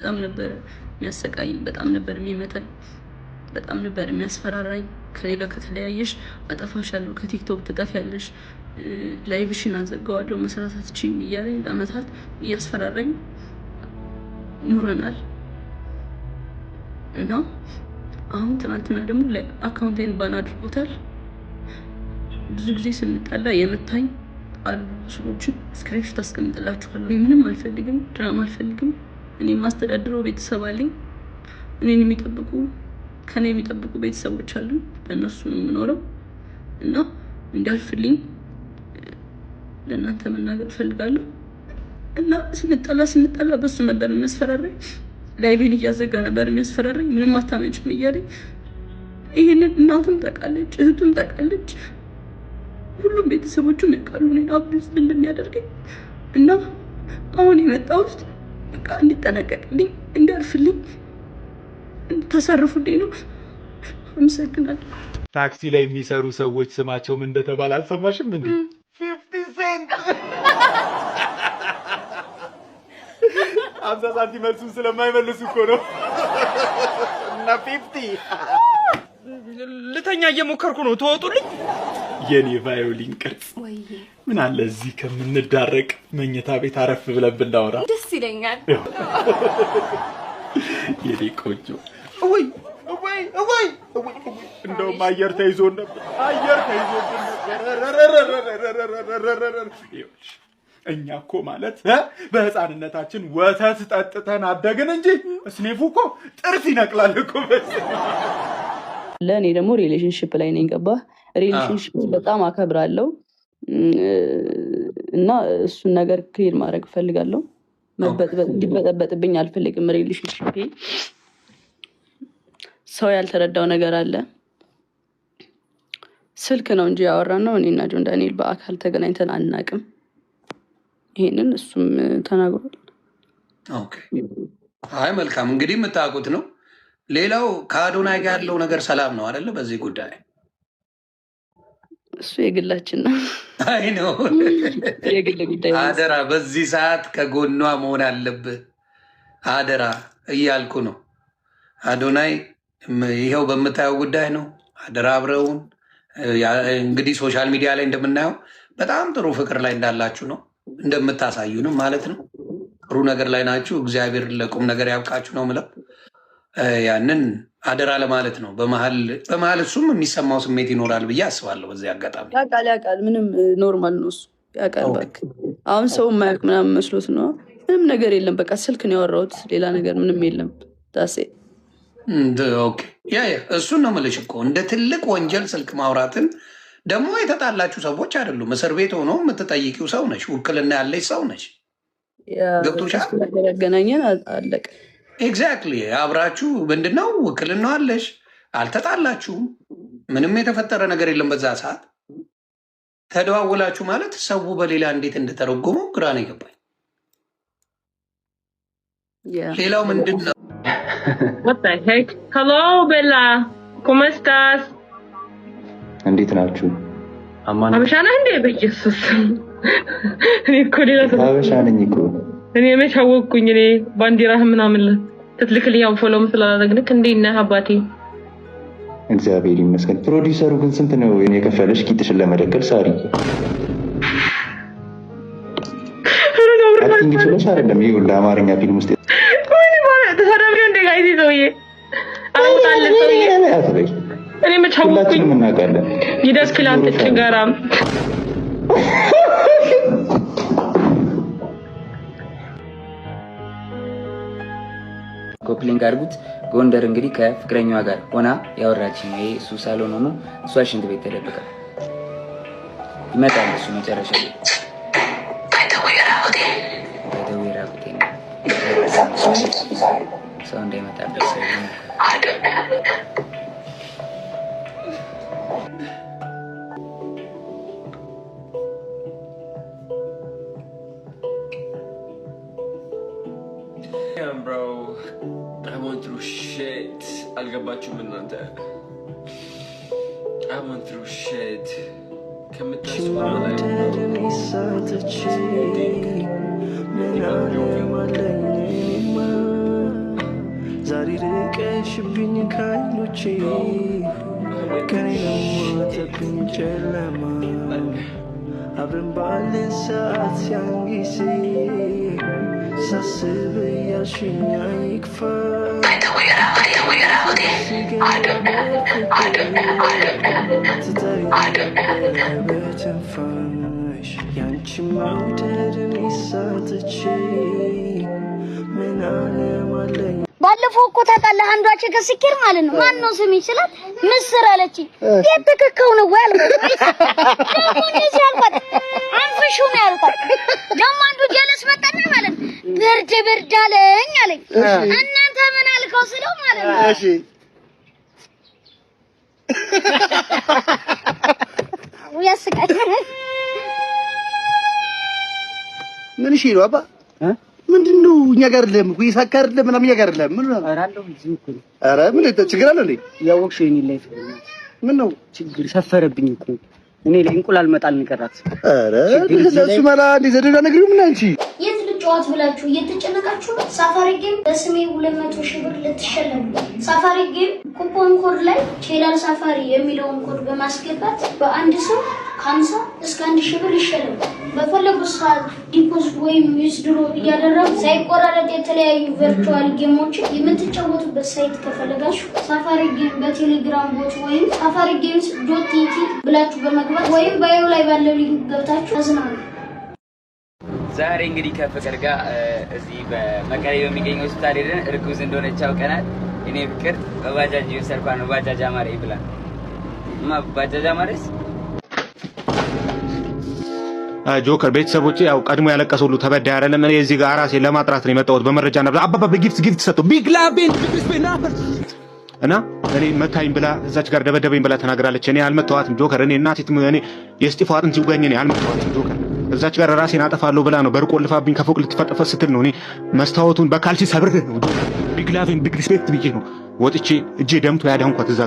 በጣም ነበር የሚያሰቃይኝ፣ በጣም ነበር የሚመታኝ፣ በጣም ነበር የሚያስፈራራኝ። ከኔ ጋር ከተለያየሽ አጠፋሻለሁ፣ ከቲክቶክ ትጠፊያለሽ፣ ላይቭሽን አዘጋዋለሁ፣ መስራት አትችይም እያለኝ ለአመታት እያስፈራራኝ ኑረናል። እና አሁን ትናንትና ደግሞ አካውንቴን ባን አድርጎታል። ብዙ ጊዜ ስንጣላ የመታኝ አሉ ሰዎችን ስክሪንሾት አስቀምጥላችኋለሁ። ምንም አልፈልግም፣ ድራማ አልፈልግም። እኔ ማስተዳድረው ቤተሰብ አለኝ። እኔን የሚጠብቁ ከኔ የሚጠብቁ ቤተሰቦች አሉ። በእነሱ ነው የምኖረው እና እንዲያልፍልኝ ለእናንተ መናገር እፈልጋለሁ። እና ስንጣላ በሱ ነበር የሚያስፈራራኝ። ላይቤን እያዘጋ ነበር የሚያስፈራራኝ። ምንም አታመጭም እያለኝ ይህንን እናቱም ታውቃለች፣ እህቱም ታውቃለች፣ ሁሉም ቤተሰቦቹም ያውቃሉ እኔን አብዝ እንደሚያደርገኝ እና አሁን የመጣሁት በቃ እንዲጠነቀቅልኝ፣ እንዲያልፍልኝ፣ እንድታሳርፉልኝ ነው። አመሰግናለሁ። ታክሲ ላይ የሚሰሩ ሰዎች ስማቸው ምን እንደተባለ አልሰማሽም እንዴ? 50 ሴንት 50 ሳንቲም መልሱን ስለማይመልሱ እኮ ነው። እና 50 ልተኛ እየሞከርኩ ነው፣ ተወጡልኝ። የኔ ቫዮሊን ቅርጽ ምን አለ እዚህ ከምንዳረቅ መኝታ ቤት አረፍ ብለን ብናወራ ደስ ይለኛል። የኔ ቆንጆ ወይ እንደውም አየር ተይዞ ነበር። እኛ እኮ ማለት በህፃንነታችን ወተት ጠጥተን አደግን እንጂ ስኔፉ እኮ ጥርስ ይነቅላል እኮ። ለእኔ ደግሞ ሪሌሽንሽፕ ላይ ነኝ። ገባህ? ሪሌሽንሽፕ በጣም አከብራለሁ እና እሱን ነገር ክሊር ማድረግ እፈልጋለሁ። እንዲበጠበጥብኝ አልፈልግም። ሪሌሽንሽፕ ሰው ያልተረዳው ነገር አለ። ስልክ ነው እንጂ ያወራነው እኔና ጆን ዳንኤል በአካል ተገናኝተን አናውቅም። ይሄንን እሱም ተናግሯል። ኦኬ፣ አይ መልካም። እንግዲህ የምታውቁት ነው። ሌላው ከአዶናይ ጋር ያለው ነገር ሰላም ነው አይደለ? በዚህ ጉዳይ እሱ የግላችን ነው። አይ ነው የግል ጉዳይ። አደራ በዚህ ሰዓት ከጎኗ መሆን አለብህ። አደራ እያልኩ ነው። አዶናይ ይኸው በምታየው ጉዳይ ነው። አደራ አብረውን። እንግዲህ ሶሻል ሚዲያ ላይ እንደምናየው በጣም ጥሩ ፍቅር ላይ እንዳላችሁ ነው እንደምታሳዩንም ማለት ነው። ጥሩ ነገር ላይ ናችሁ። እግዚአብሔር ለቁም ነገር ያብቃችሁ ነው ምለው። ያንን አደራ ለማለት ነው። በመሀል እሱም የሚሰማው ስሜት ይኖራል ብዬ አስባለሁ። በዚህ አጋጣሚ ያውቃል። ምንም ኖርማል ነው እሱ ያውቃል። እባክህ አሁን ሰው የማያውቅ ምናምን መስሎት ነው። ምንም ነገር የለም። በቃ ስልክ ነው ያወራሁት፣ ሌላ ነገር ምንም የለም። ዳሴ እሱን ነው የምልሽ እኮ እንደ ትልቅ ወንጀል ስልክ ማውራትን ደግሞ የተጣላችሁ ሰዎች አይደሉም። እስር ቤት ሆኖ የምትጠይቂው ሰው ነሽ። ውክልና ያለች ሰው ነች። ገብቶሻል? ያገናኘን አለቀ። ኤግዛክትሊ። አብራችሁ ምንድነው ውክልና አለሽ። አልተጣላችሁም። ምንም የተፈጠረ ነገር የለም። በዛ ሰዓት ተደዋወላችሁ ማለት ሰው በሌላ እንዴት እንደተረጎመው ግራ ነው የገባኝ። ሌላው ምንድን ነው? What the heck? Hello, Bella. ¿Cómo estás? እንዴት ናችሁ? ሀበሻ ነህ እንዴ? በኢየሱስ እኔ እኮ ሌላ ሰው ሀበሻ ነኝ እኮ። እኔ መች አወቅኩኝ? እኔ ባንዲራህ ምናምን ትትልክልኝ ያው ፎሎም ስላላደረግንክ። እንዴት ነህ አባቴ? እግዚአብሔር ይመስገን። ፕሮዲውሰሩ ግን ስንት ነው የከፈለሽ ቂጥሽን ለመደገል? ሳሪ አክቲንግ ችለሽ አይደለም? ይኸው ለአማርኛ ፊልም ውስጥ ተሰዳብሪ እንደ ጋይዚ ሰውዬ አውጣለን ሰውዬ። እኔ መች አወቅኩኝ? ሁላችንም እናውቃለን። ይደስክል አንተ ጭንጋራም። ኮፕሊንግ አድርጉት። ጎንደር እንግዲህ ከፍቅረኛዋ ጋር ሆና ያወራችኝ ነው። እሱ ሳሎን ሆኖ እሷ ሽንት ቤት ተደብቃ ይመጣል። እሱ መጨረሻ ላይ ሰው እንዳይመጣበት ሰው bro, I went through shit. አልገባችሁም እናንተ? I went through shit. ከምታስበው በላይ ዛሬ ርቀሽብኝ ከዓይኖቼ ከኔ ሞተብኝ ጨለማ አብረን ባለን ሰዓት ያን ጊዜ ሳስብ ያልሽኝ አይክፋ በትንፋሽ ያንቺ መውደድን ይሳትቼ ምን ዓለም አለኝ ባለፈው እኮ ታውቃለህ አንዷ ቸከስኪር ማለት ነው ማን ነው ስም ይችላል ምስር አለችኝ የተከከው ነው ወይ አልኩት ይቻልኳት አንፍሹ ነው ያልኳት ደግሞ አንዱ ጀለስ መጣና ማለት ብርድ አለኝ አለኝ እናንተ ምን አልከው ስለው ማለት ነው እሺ ያስቃኝ ምን እሺ ነው አባ ምንድነው እኛ ጋር አይደለም እኮ ይሳካር አይደለም ምናምን እኛ ጋር አይደለም ምን አራለው እዚህ እኮ አረ ምን ችግር አለ እንዴ ያወቅሽ የኔ ላይፍ ምን ነው ችግር ሰፈረብኝ እኮ እኔ ለእንቁላል መጣል ንቀራት አረ ለሱ ማላ እንደዘደዳ ነገር ምን አንቺ የት ልጫወት ብላችሁ እየተጨነቃችሁ ነው ሳፋሪ ጌም በስሜ 200 ሺህ ብር ልትሸለሙ ሳፋሪ ጌም ኩፖን ኮድ ላይ ቼላል ሳፋሪ የሚለውን ኮድ በማስገባት በአንድ ሰው 50 እስከ 1000 ብር ይሸለሙ በፈለጉት ሰዓት ዲፖዚት ወይም ዊዝድሮ እያደረጉ ሳይቆራረጥ የተለያዩ ቨርቹዋል ጌሞችን የምትጫወቱበት ሳይት ከፈለጋችሁ ሳፋሪ ጌም በቴሌግራም ቦት ወይም safarigames.tt ብላችሁ በመግባት ወይም ባዮ ላይ ባለው ሊንክ ገብታችሁ ተዝናኑ። ዛሬ እንግዲህ ከፍቅር ጋር እዚህ በመቀሌ በሚገኘው ሆስፒታል ሄደን እርጉዝ እንደሆነች አውቀናል። እኔ ፍቅር በባጃጅ ይሰርፋ ነው ባጃጅ አማረ ይብላል ባጃጅ አማረስ ጆከር ቤተሰቦቼ ያው ቀድሞ ያለቀሰው ሁሉ ተበዳይ አይደለም። እኔ እዚህ ጋር ራሴን ለማጥራት ነው የመጣሁት በመረጃ ነበር አባባ በጊፍት ሰጥቶ ቢግ ላቤን እና እኔ መታኝ ብላ እዛች ጋር ደበደበኝ ብላ ተናግራለች። እኔ አልመታዋትም ጆከር። እኔ እናቴት እኔ የስጢፋ አጥንት ይውጋኝ እኔ አልመታዋትም ጆከር። እዛች ጋር ራሴን አጠፋለሁ ብላ ነው በርቆ ልፋብኝ ከፎቅ ልትፈጠፈ ስትል ነው እኔ መስታወቱን በካልሲ ሰብሬ ነው ቢግ ላቬን ቢግ ሪስፔክት ብዬ ነው ወጥቼ እጄ ደምቶ ያዳንኳት እዛ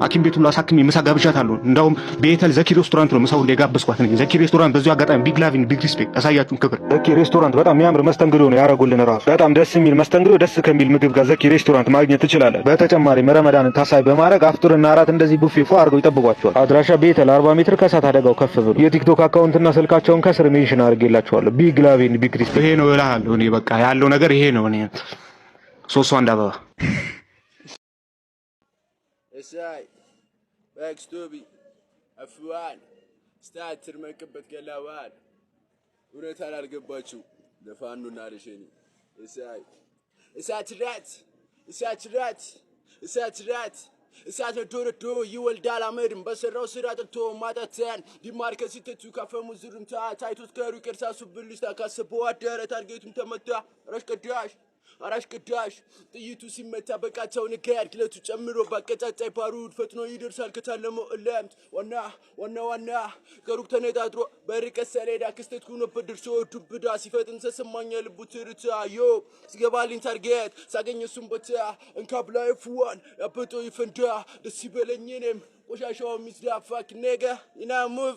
ሐኪም ቤት ሁሉ አሳክሜ ምሳ ጋብዣታለሁ። እንዳውም ቤተል ዘኪ ሬስቶራንት ነው ምሳውን የጋበዝኳት ነኝ። ዘኪ ሬስቶራንት በዚሁ አጋጣሚ ቢግ ላቪን ቢግ ሪስፔክት አሳያችሁን ክብር። ዘኪ ሬስቶራንት በጣም የሚያምር መስተንግዶ ነው ያረጉልን። ራሱ በጣም ደስ የሚል መስተንግዶ ደስ ከሚል ምግብ ጋር ዘኪ ሬስቶራንት ማግኘት ትችላለህ። በተጨማሪም ረመዳንን ታሳቢ በማድረግ አፍጥርና አራት እንደዚህ ቡፌ ፎ አድርገው ይጠብቋቸዋል። አድራሻ ቤተል 40 ሜትር ከእሳት አደጋው ከፍ ብሎ የቲክቶክ አካውንትና ስልካቸውን ከስር ሜንሽን አድርጌላችኋለሁ። ቢግ ላቪን ቢግ ሪስፔክት ይሄ ነው እልሃለሁ። እኔ በቃ ያለው ነገር ይሄ ነው። እኔ ሶስቱ አንድ አበባ እሳይ ባክስቶቢ አፍዋን ስታትር መቀበት ገላዋን እውነት አላልገባችሁ ለፋኑና ለሸኒ እሳት ዶረዶ ይወልዳል አመድም በሰራው ስራ ጠጥቶ ማጣተን ዲማር ከሲተቱ ካፈሙ ዝሩምታ ታይቶት ከሩ ቅርሳሱ ብልስታ ካሰበው አደረ ታርጌቱም ተመታ አራሽ ቅዳሽ ጥይቱ ሲመታ በቃቸው ንገር ግለቱ ጨምሮ ባቀጫጫይ ባሩድ ፈጥኖ ይደርሳል ከታለመው እለምት ዋና ከሩቅ ተነጣጥሮ በርቀት ሰሌዳ ክስተት ሆኖበት ደርሶ ዱብዳ ሲፈጥን ተሰማኛ ልቡ ትርታ ዮ ሲገባልኝ ታርጌት ሳገኘ እሱም ቦታ እንካብ ላይ ፍዋን ያበጦ ይፈንዳ ደስ ይበለኝ እኔም ቆሻሻው ሚስዳፋክ ነገ ኢና ሙቭ